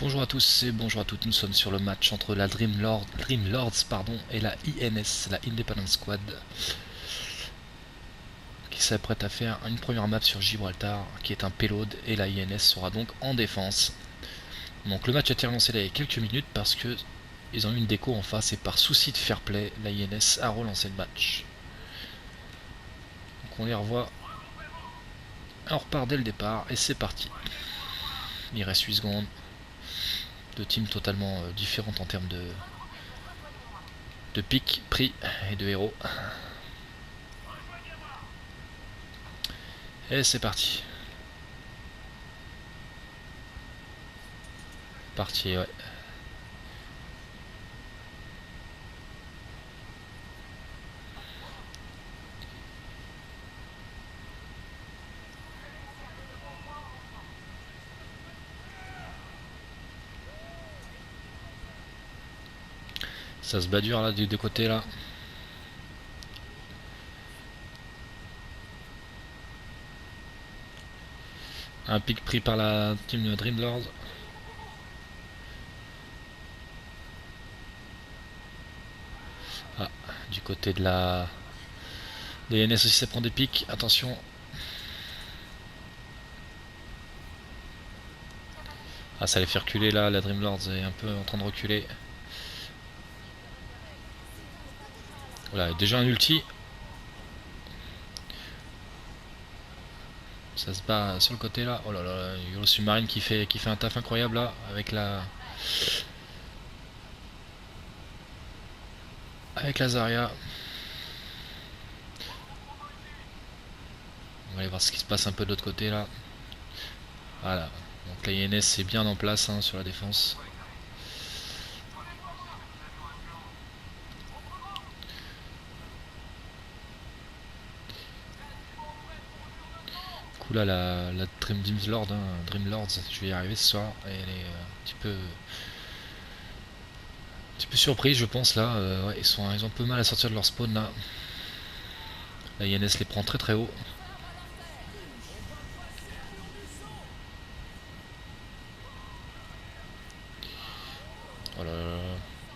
Bonjour à tous et bonjour à toutes, nous sommes sur le match entre la Dreamlords et la INS, la Independent Squad, qui s'apprête à faire une première map sur Gibraltar, qui est un payload, et la INS sera donc en défense. Donc le match a été relancé il y a quelques minutes parce que ils ont eu une déco en face et par souci de fair play, la INS a relancé le match. Donc on les revoit, on repart dès le départ et c'est parti. Il reste 8 secondes. Deux teams totalement différentes en termes de pics, prix et de héros. Et c'est parti. Parti, ouais. Ça se bat dur là des deux côtés là. Un pic pris par la team Dreamlords. Ah, du côté de la DNS aussi ça prend des pics, attention. Ah, ça les fait reculer là, la Dreamlords est un peu en train de reculer. Voilà, déjà un ulti. Ça se bat sur le côté là. Oh là là, Yolo Submarine qui fait un taf incroyable là avec la Zarya. On va aller voir ce qui se passe un peu de l'autre côté là. Voilà. Donc la INS est bien en place hein, sur la défense. Là la Dreamlord, hein, Dreamlords, je vais y arriver ce soir. Et elle est un petit peu surprise je pense là. Ouais, ils ont un peu mal à sortir de leur spawn là. La INS les prend très très haut. Oh là là,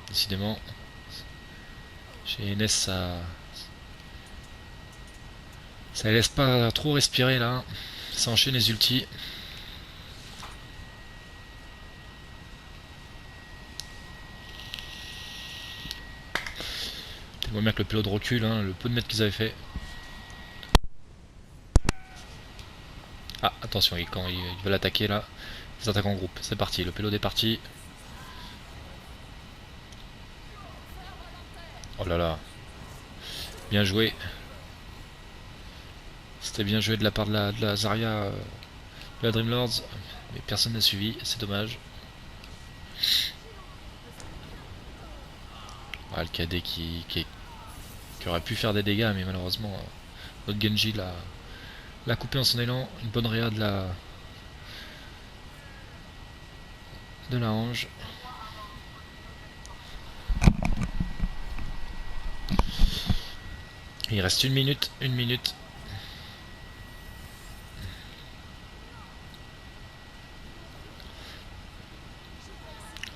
décidément. Chez INS ça les laisse pas trop respirer là. Ça enchaîne les ultis. On voit bien que le pilote recule, hein, le peu de mètres qu'ils avaient fait. Ah, attention, quand ils veulent attaquer là, ils attaquent en groupe. C'est parti, le pilote est parti. Oh là là. Bien joué. C'était bien joué de la part de la Zarya, de la Dreamlords. Mais personne n'a suivi, c'est dommage. Ah, le cadet qui aurait pu faire des dégâts, mais malheureusement, notre Genji l'a coupé en son élan. Une bonne réa de la Ange. Il reste une minute.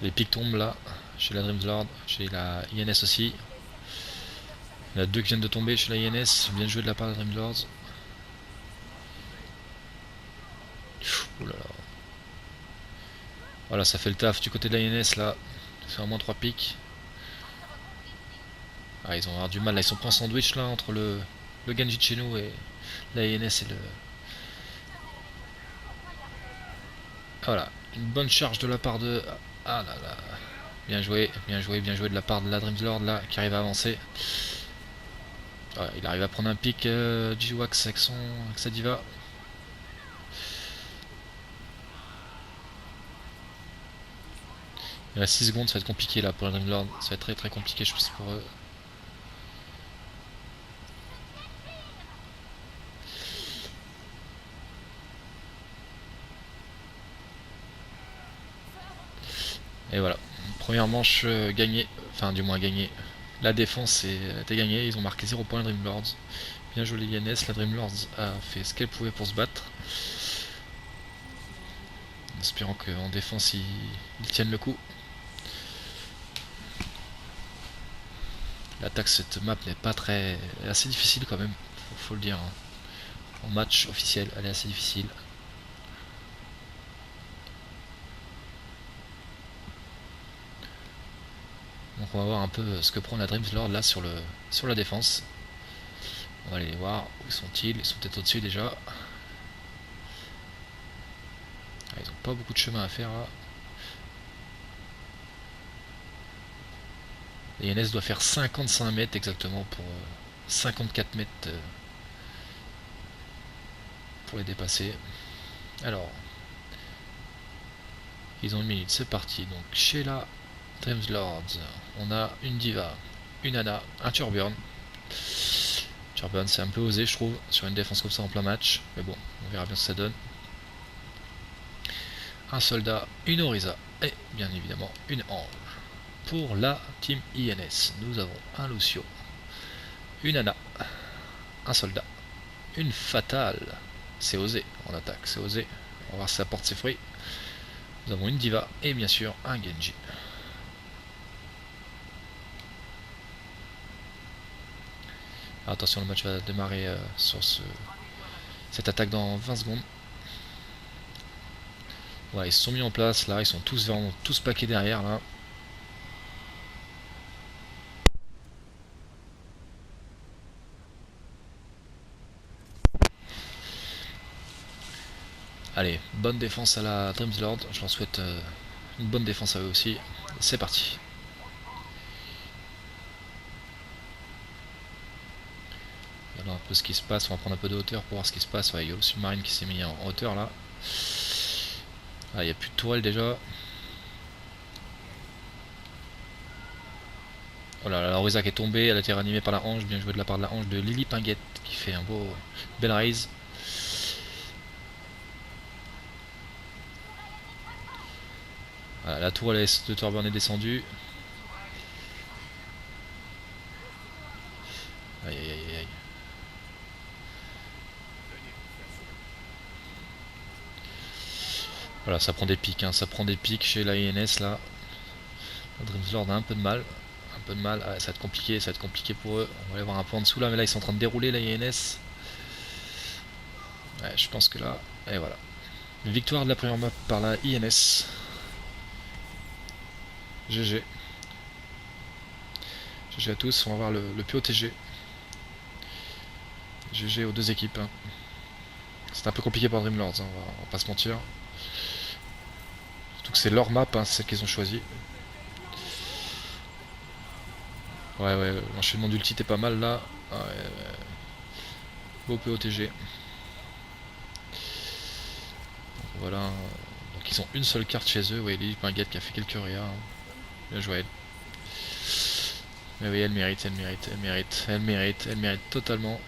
Les pics tombent là, chez la Dreamlord, chez la INS aussi. Il y en a deux qui viennent de tomber chez la INS, bien joué de la part de Dreamlords. Oh là là. Voilà, ça fait le taf du côté de la INS là. C'est vraiment 3 pics. Ah, ils ont avoir du mal là, ils sont pris en sandwich là entre le Genji de chez nous et la INS et le. Voilà, une bonne charge de la part de. Ah là là. Bien joué de la part de la Dreamlord là qui arrive à avancer. Ouais, il arrive à prendre un pic G-Wax avec sa diva. Il reste 6 secondes, ça va être compliqué là pour la Dreamlord. Ça va être très très compliqué je pense pour eux. Et voilà, première manche gagnée, enfin du moins gagnée. La défense était gagnée, ils ont marqué 0 points les Dreamlords. Bien joué les INS, la Dreamlords a fait ce qu'elle pouvait pour se battre. espérant qu'en défense ils tiennent le coup. L'attaque cette map n'est pas très... Elle est assez difficile quand même, faut le dire. En match officiel, elle est assez difficile. Donc on va voir un peu ce que prend la Dreamslord là sur la défense. On va aller les voir. Où sont-ils? Ils sont peut-être au-dessus déjà. Ah, ils n'ont pas beaucoup de chemin à faire là. Et NS doit faire 55 mètres exactement pour 54 mètres pour les dépasser. Alors, ils ont une minute, c'est parti. Donc chez la Dreamslords, on a une Diva, une Ana, un Turburn. Turburn c'est un peu osé je trouve, sur une défense comme ça en plein match. Mais bon, on verra bien ce que ça donne. Un soldat, une Orisa et bien évidemment une Ange. Pour la team INS, nous avons un Lucio, une Ana, un soldat, une Fatale. C'est osé en attaque, c'est osé. On va voir si ça porte ses fruits. Nous avons une Diva et bien sûr un Genji. Alors attention, le match va démarrer sur cette attaque dans 20 secondes. Voilà, ils se sont mis en place là, ils sont tous vraiment tous paquets derrière là. Allez, bonne défense à la Dreamslord, je leur souhaite une bonne défense à eux aussi. C'est parti. Regardons un peu ce qui se passe, on va prendre un peu de hauteur pour voir ce qui se passe. Ouais, il y a le submarine qui s'est mis en hauteur là. Ah, il n'y a plus de tourelle déjà. Voilà, la Orisa qui est tombée, elle a été ranimée par la Ange, bien joué de la part de la Ange de Lily Pinguette qui fait un beau belle raise. Voilà, la tourelle de Turburn est descendue. Aïe aïe aïe aïe. Voilà, ça prend des pics, hein, ça prend des pics chez la INS là. La Dreamslord a un peu de mal. Un peu de mal, ah, ça va être compliqué pour eux. On va aller voir un peu en dessous là, mais là ils sont en train de dérouler la INS. Ouais, je pense que là, et voilà. Victoire de la première map par la INS. GG. GG à tous, on va voir le POTG. GG aux deux équipes. Hein. C'est un peu compliqué pour Dreamlords, hein, on va pas se mentir. Surtout que c'est leur map, hein, c'est celle qu'ils ont choisi. Ouais, l'enchaînement d'ulti était pas mal là. Ouais. Beau POTG. Donc, voilà. Donc ils ont une seule carte chez eux. Ouais, Lily Pinguette qui a fait quelques réas. Hein. Bien joué elle. Mais oui, elle mérite totalement.